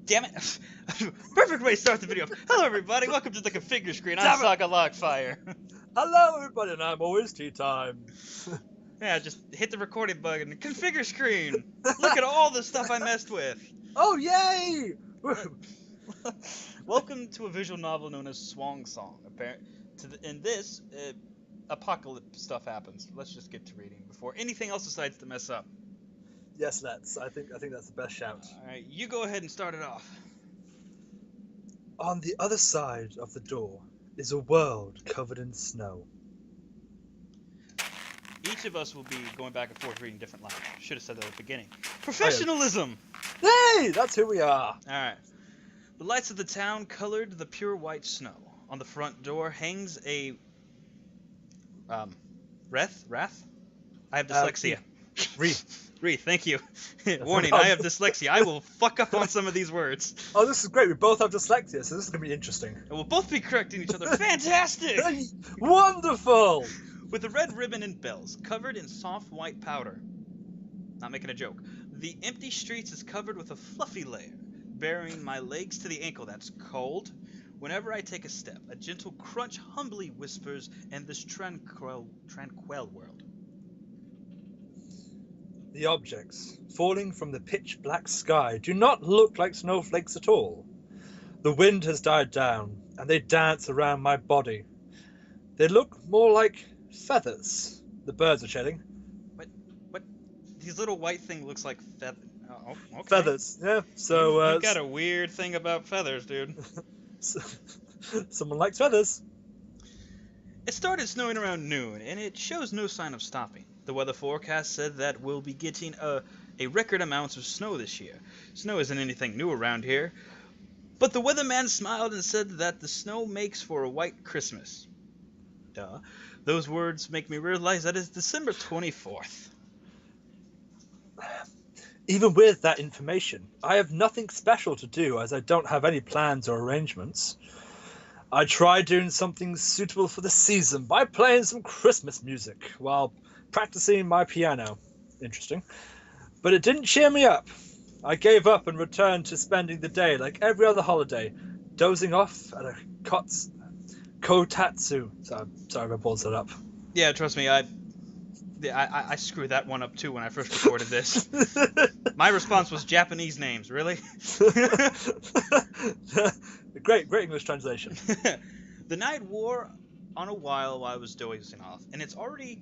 Damn it! Perfect way to start the video. Hello, everybody. Welcome to the configure screen. I'm Saga Logfire. Hello, everybody, and I'm AlwaysTeaTime. Yeah, just hit the recording button. Configure screen. Look at all the stuff I messed with. Oh, yay! Welcome to a visual novel known as Swan Song. In this, apocalypse stuff happens. Let's just get to reading before anything else decides to mess up. Yes, let's. I think that's the best shout. All right, you go ahead and start it off. On the other side of the door is a world covered in snow. Each of us will be going back and forth reading different lines. Should have said that at the beginning. Professionalism! Hey, that's who we are. Alright. The lights of the town colored the pure white snow. On the front door hangs a... Wrath? I have dyslexia. Wreath, thank you. Warning, I have dyslexia. I will fuck up on some of these words. Oh, this is great. We both have dyslexia, so this is going to be interesting. And we'll both be correcting each other. Fantastic! Wonderful! With a red ribbon and bells, covered in soft white powder. Not making a joke. The empty streets is covered with a fluffy layer, bearing my legs to the ankle. That's cold. Whenever I take a step, a gentle crunch humbly whispers in this tranquil world. The objects falling from the pitch-black sky do not look like snowflakes at all. The wind has died down, and they dance around my body. They look more like feathers the birds are shedding. What? These little white thing looks like feathers. Oh, okay. Feathers, yeah. So you've got a weird thing about feathers, dude. Someone likes feathers. It started snowing around noon, and it shows no sign of stopping. The weather forecast said that we'll be getting a record amount of snow this year. Snow isn't anything new around here, but the weatherman smiled and said that the snow makes for a white Christmas. Duh. Those words make me realize that it's December 24th. Even with that information, I have nothing special to do as I don't have any plans or arrangements. I tried doing something suitable for the season by playing some Christmas music while practicing my piano. Interesting. But it didn't cheer me up. I gave up and returned to spending the day like every other holiday, dozing off at a kotatsu. Sorry if I pulled that up. Yeah, trust me, I screwed that one up too when I first recorded this. My response was Japanese names, really? Great English translation. The night wore on a while I was dozing off, and it's already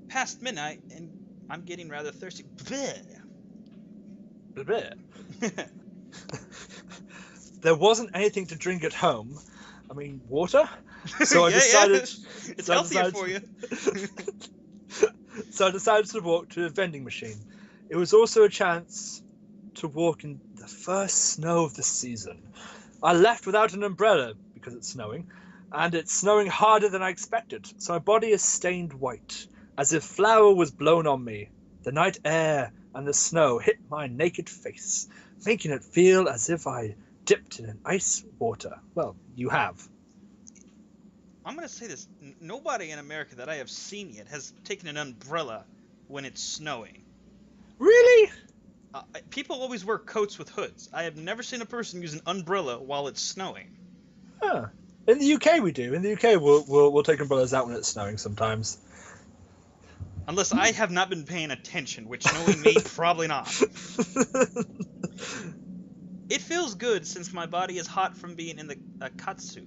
past midnight, and I'm getting rather thirsty. Bleh. Bleh. There wasn't anything to drink at home. I mean, water? So I decided... Yeah. It's healthier for you. So I decided to walk to a vending machine. It was also a chance to walk in the first snow of the season. I left without an umbrella because it's snowing, and it's snowing harder than I expected, so my body is stained white, as if flour was blown on me. The night air and the snow hit my naked face, making it feel as if I dipped in an ice water. Well, you have. I'm going to say this. Nobody in America that I have seen yet has taken an umbrella when it's snowing. Really? People always wear coats with hoods. I have never seen a person use an umbrella while it's snowing. Huh. In the UK we do. In the UK we'll take umbrellas out when it's snowing sometimes. Unless I have not been paying attention, which knowing me, probably not. It feels good since my body is hot from being in the katsu.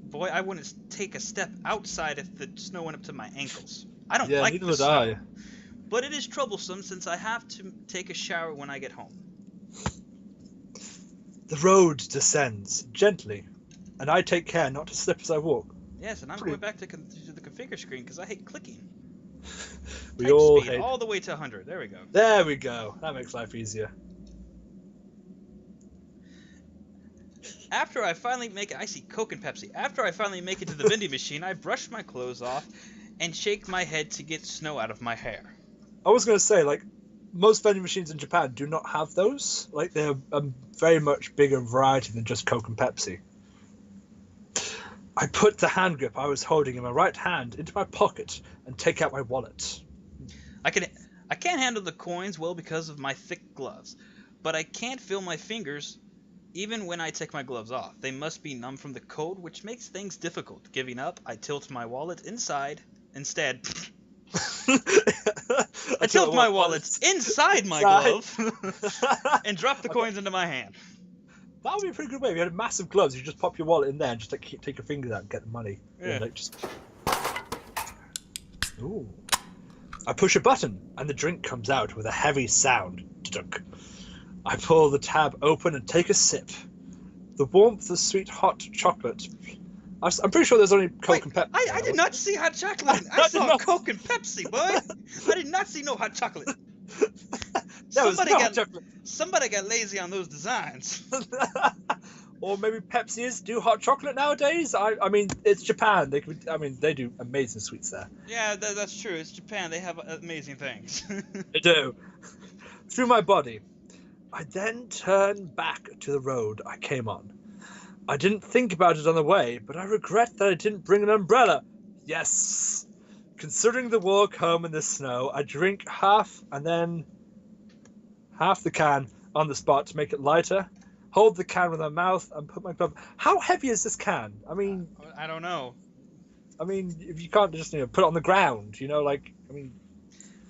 Boy, I wouldn't take a step outside if the snow went up to my ankles. I don't like the snow. I. But it is troublesome since I have to take a shower when I get home. The road descends gently, and I take care not to slip as I walk. Yes, and I'm going back to the configure screen because I hate clicking. We Type all speed hate. all the way to 100. There we go. There we go. That makes life easier. After I finally make it, I see Coke and Pepsi. After I finally make it to the vending machine, I brush my clothes off and shake my head to get snow out of my hair. I was going to say, like, most vending machines in Japan do not have those. Like, they're a very much bigger variety than just Coke and Pepsi. I put the hand grip I was holding in my right hand into my pocket and take out my wallet. I can't handle the coins well because of my thick gloves, but I can't feel my fingers Even when I take my gloves off, they must be numb from the cold, which makes things difficult. Giving up, I tilt my wallet inside. Instead, I tilt my wallet inside my glove and drop the coins into my hand. That would be a pretty good way. If you had massive gloves, you just pop your wallet in there and just take your fingers out and get the money. Yeah. Ooh. I push a button and the drink comes out with a heavy sound. Dunk. I pull the tab open and take a sip. The warmth of sweet hot chocolate. I'm pretty sure there's only Coke and Pepsi. I did not see hot chocolate. I saw Coke and Pepsi, boy. I did not see no hot chocolate. Somebody got lazy on those designs. Or maybe Pepsi do hot chocolate nowadays. I mean, it's Japan. They do amazing sweets there. Yeah, that's true. It's Japan. They have amazing things. They do. Through my body, I then turn back to the road I came on. I didn't think about it on the way, but I regret that I didn't bring an umbrella. Yes. Considering the walk home in the snow, I drink half the can on the spot to make it lighter. Hold the can with my mouth and put my glove. How heavy is this can? I mean, I don't know. I mean, if you can't just put it on the ground,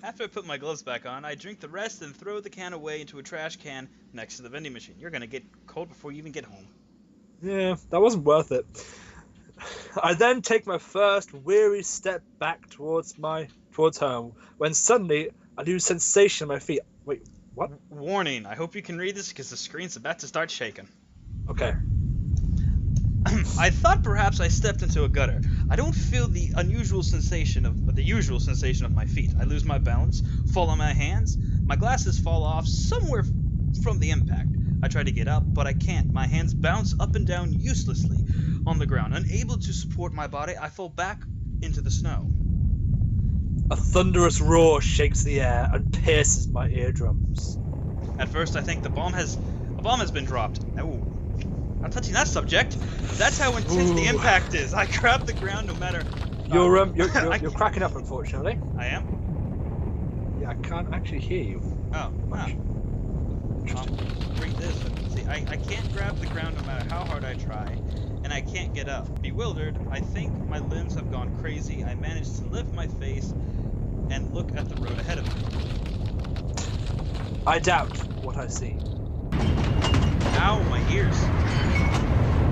After I put my gloves back on, I drink the rest and throw the can away into a trash can next to the vending machine. You're gonna get cold before you even get home. Yeah, that wasn't worth it. I then take my first weary step back towards home, when suddenly I lose sensation in my feet. Wait, what? Warning, I hope you can read this because the screen's about to start shaking. Okay. I thought perhaps I stepped into a gutter. I don't feel the usual sensation of my feet. I lose my balance, fall on my hands. My glasses fall off somewhere from the impact. I try to get up, but I can't. My hands bounce up and down uselessly on the ground. Unable to support my body, I fall back into the snow. A thunderous roar shakes the air and pierces my eardrums. At first, I think a bomb has been dropped. Ooh. I'm touching that subject. That's how intense the impact is. I grab the ground no matter. You're cracking up, unfortunately. I am? Yeah, I can't actually hear you. Oh, wow. Bring this. See, I can't grab the ground no matter how hard I try, and I can't get up. Bewildered, I think my limbs have gone crazy. I manage to lift my face and look at the road ahead of me. I doubt what I see. Ow, my ears.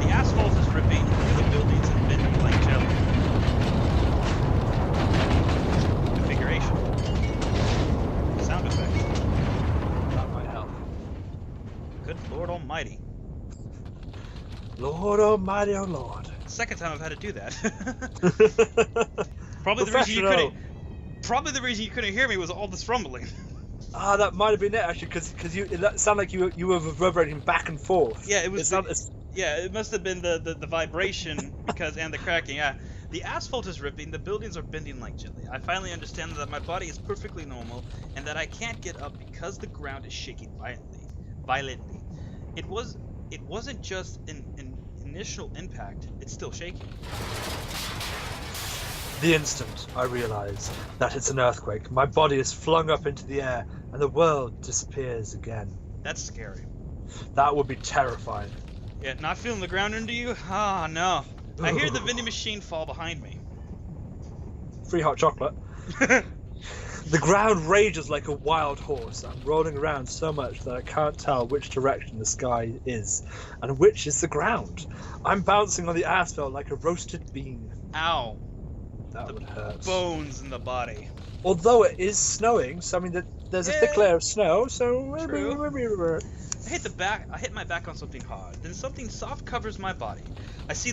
The asphalt is ripping through the buildings and bending like jelly. Configuration. Sound effects. That might help. Good Lord Almighty. Lord Almighty, oh Lord. Second time I've had to do that. Probably the reason you couldn't hear me was all this rumbling. Ah, that might have been it actually, because it sounded like you were reverberating back and forth. Yeah, it was. It must have been the vibration and the cracking. Yeah, the asphalt is ripping. The buildings are bending like jelly. I finally understand that my body is perfectly normal and that I can't get up because the ground is shaking violently. It wasn't just an initial impact. It's still shaking. The instant I realize that it's an earthquake, my body is flung up into the air and the world disappears again. That's scary. That would be terrifying. Yeah, not feeling the ground under you? Ah, oh, no. I hear the vending machine fall behind me. Free hot chocolate. The ground rages like a wild horse. I'm rolling around so much that I can't tell which direction the sky is and which is the ground. I'm bouncing on the asphalt like a roasted bean. Ow. That would hurt. Bones in the body. Although it is snowing, so I mean there's a thick layer of snow, so true. I hit my back on something hard. Then something soft covers my body. I see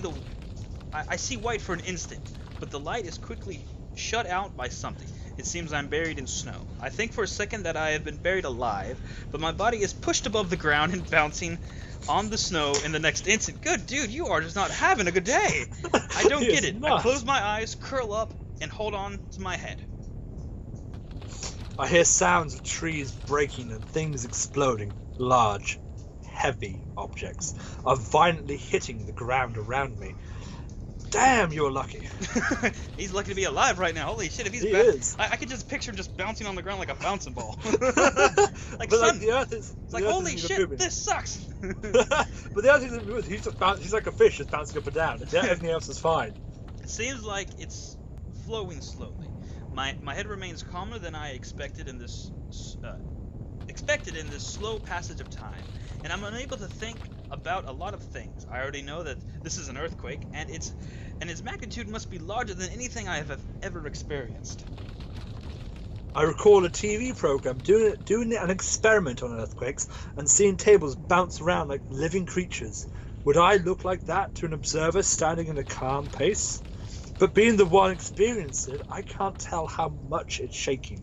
white for an instant, but the light is quickly shut out by something. It seems I'm buried in snow. I think for a second that I have been buried alive, but my body is pushed above the ground and bouncing on the snow in the next instant. Good dude, you are just not having a good day. I don't get it. I close my eyes, curl up, and hold on to my head. I hear sounds of trees breaking and things exploding. Large, heavy objects are violently hitting the ground around me. Damn, you're lucky. He's lucky to be alive right now. Holy shit! If he's He is. I could just picture him just bouncing on the ground like a bouncing ball. But son, the Earth is. it's like holy shit, this sucks. But the Earth isn't moving. He's like a fish, just bouncing up and down. Everything else is fine. It seems like it's flowing slowly. My head remains calmer than I expected in this slow passage of time, and I'm unable to think about a lot of things. I already know that this is an earthquake, and its magnitude must be larger than anything I have ever experienced. I recall a TV program doing an experiment on earthquakes and seeing tables bounce around like living creatures. Would I look like that to an observer standing in a calm pace? But being the one experiencing it, I can't tell how much it's shaking.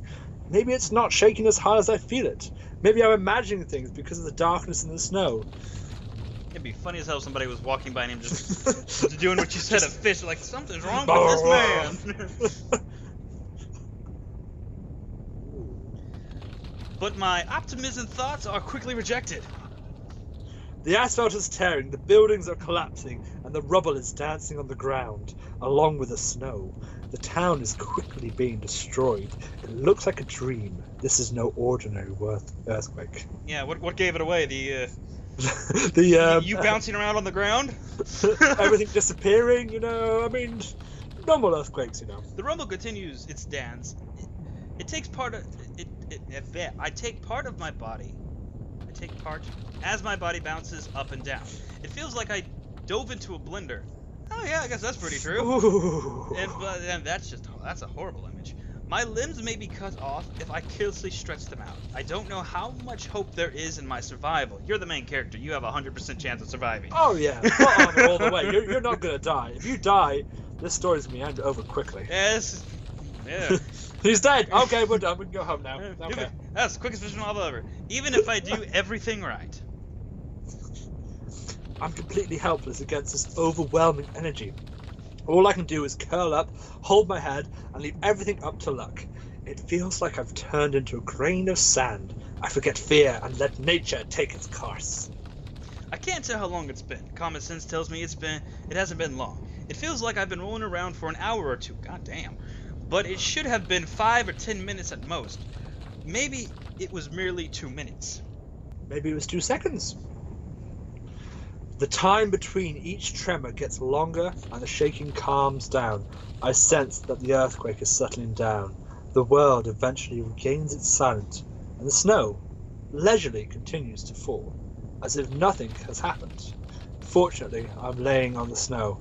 Maybe it's not shaking as hard as I feel it. Maybe I'm imagining things because of the darkness and the snow. It'd be funny as hell if somebody was walking by and him just doing what you said, a fish, like, something's wrong with this man. But my optimism thoughts are quickly rejected. The asphalt is tearing, the buildings are collapsing, and the rubble is dancing on the ground, along with the snow. The town is quickly being destroyed. It looks like a dream. This is no ordinary earthquake. Yeah, what gave it away? You bouncing around on the ground? Everything disappearing, I mean, normal earthquakes, The rumble continues its dance. It takes part of I take part of my body. I take part as my body bounces up and down. It feels like I dove into a blender. Oh yeah, I guess that's pretty true. Ooh. And that's a horrible image. My limbs may be cut off if I carelessly stretch them out. I don't know how much hope there is in my survival. You're the main character. You have a 100% chance of surviving. Oh yeah, plot armor all the way. You're not gonna die. If you die, this story's gonna end over quickly. Yes. Yeah. He's dead. Okay, we're done. We can go home now. Okay. That's the quickest visual novel ever. Even if I do everything right. I'm completely helpless against this overwhelming energy. All I can do is curl up, hold my head, and leave everything up to luck. It feels like I've turned into a grain of sand. I forget fear and let nature take its course. I can't tell how long it's been. Common sense tells me it hasn't been long. It feels like I've been rolling around for an hour or two. God damn. But it should have been 5 or 10 minutes at most. Maybe it was merely 2 minutes. Maybe it was 2 seconds. The time between each tremor gets longer and the shaking calms down. I sense that the earthquake is settling down. The world eventually regains its silence, and the snow leisurely continues to fall, as if nothing has happened. Fortunately, I'm laying on the snow,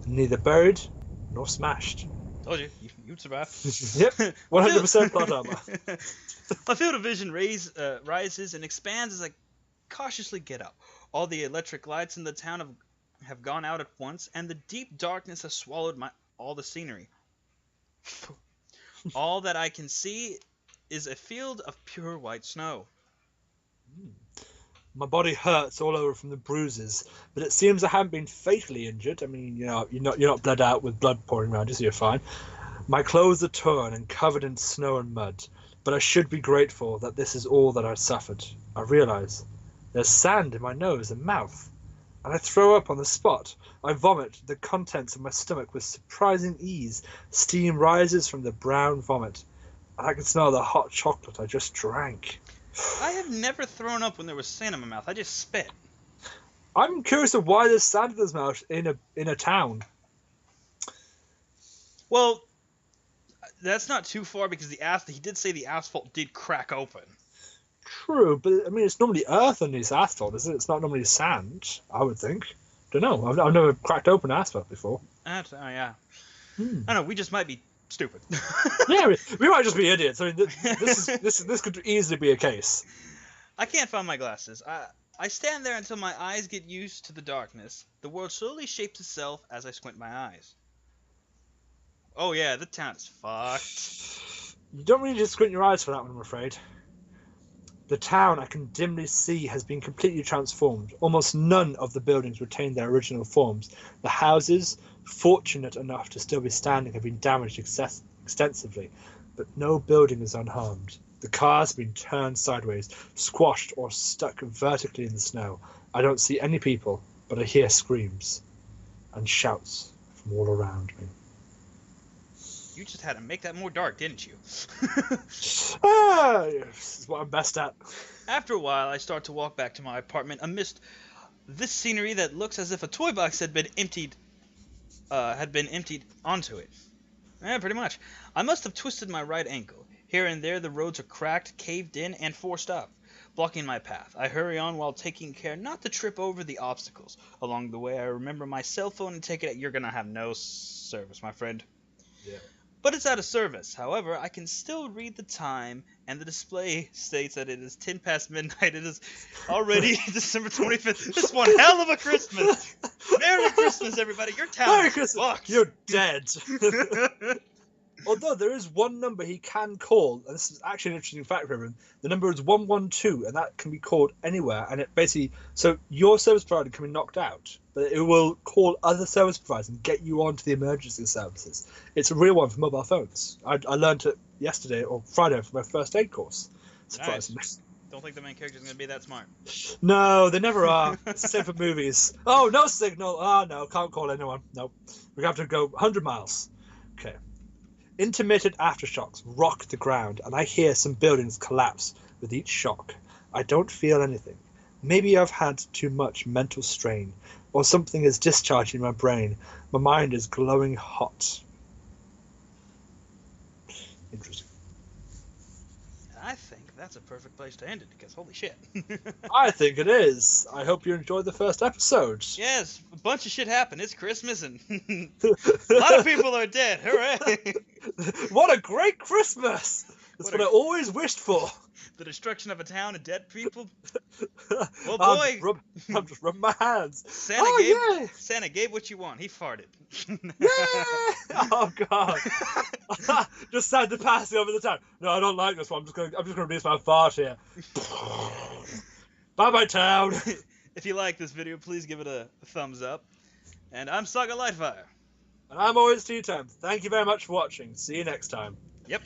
neither buried nor smashed. Told you, you'd survive. Yep, 100% plot armor. My field of vision rises and expands as I cautiously get up. All the electric lights in the town have gone out at once, and the deep darkness has swallowed all the scenery. All that I can see is a field of pure white snow. My body hurts all over from the bruises, but it seems I haven't been fatally injured. I mean, you're not bled out with blood pouring around you, so you're fine. My clothes are torn and covered in snow and mud, but I should be grateful that this is all that I've suffered. I realize there's sand in my nose and mouth, and I throw up on the spot. I vomit the contents of my stomach with surprising ease. Steam rises from the brown vomit, and I can smell the hot chocolate I just drank. I have never thrown up when there was sand in my mouth. I just spit. I'm curious of why there's sand in his mouth in a town. Well, that's not too far because he did say the asphalt did crack open. True, but I mean it's normally earth underneath asphalt, isn't it? It's not normally sand, I would think. Don't know. I've never cracked open asphalt before. Yeah. I don't know. We just might be stupid. Yeah, we might just be idiots. I mean, this could easily be a case. I can't find my glasses. I stand there until my eyes get used to the darkness. The world slowly shapes itself as I squint my eyes. Oh yeah, the town is fucked. You don't really just squint your eyes for that one, I'm afraid. The town I can dimly see has been completely transformed. Almost none of the buildings retain their original forms. The houses, fortunate enough to still be standing, have been damaged extensively, but no building is unharmed. The cars have been turned sideways, squashed or stuck vertically in the snow. I don't see any people, but I hear screams and shouts from all around me. You just had to make that more dark, didn't you? This is what I'm best at. After a while, I start to walk back to my apartment amidst this scenery that looks as if a toy box had been emptied onto it. Pretty much. I must have twisted my right ankle. Here and there the roads are cracked, caved in, and forced up, blocking my path. I hurry on while taking care not to trip over the obstacles. Along the way I remember my cell phone and take it you're gonna have no service, my friend. Yeah. But it's out of service. However, I can still read the time, and the display states that it is 10 past midnight. It is already December 25th. It's one hell of a Christmas. Merry Christmas, everybody. Your town Merry Christmas. fucked. You're dead. Although there is one number he can call, and this is actually an interesting fact for everyone. The number is 112, and that can be called anywhere. And it basically, so your service provider can be knocked out, but it will call other service providers and get you onto the emergency services. It's a real one for mobile phones. I learned it yesterday or Friday for my first aid course. Surprisingly. Nice. Don't think the main character's gonna be that smart. No, they never are. It's the same for movies. Oh, no signal. Oh, no, can't call anyone. Nope. We have to go 100 miles. Okay. Intermittent aftershocks rock the ground, and I hear some buildings collapse with each shock. I don't feel anything. Maybe I've had too much mental strain, or something is discharging my brain. My mind is glowing hot. Interesting. I think that's a perfect place to end it, because holy shit. I think it is. I hope you enjoyed the first episode. Yes, a bunch of shit happened. It's Christmas, and a lot of people are dead. Hooray! What a great Christmas! That's what I always wished for. The destruction of a town of dead people. Well, boy, I'm just rubbing my hands. Santa gave what you want. He farted. Yeah! Oh god! Just sad to pass it over the town. No, I don't like this one. I'm just gonna release my fart here. Bye bye town. If you like this video, please give it a thumbs up. And I'm Saga Lightfire. And I'm AlwaysTeaTime. Thank you very much for watching. See you next time. Yep.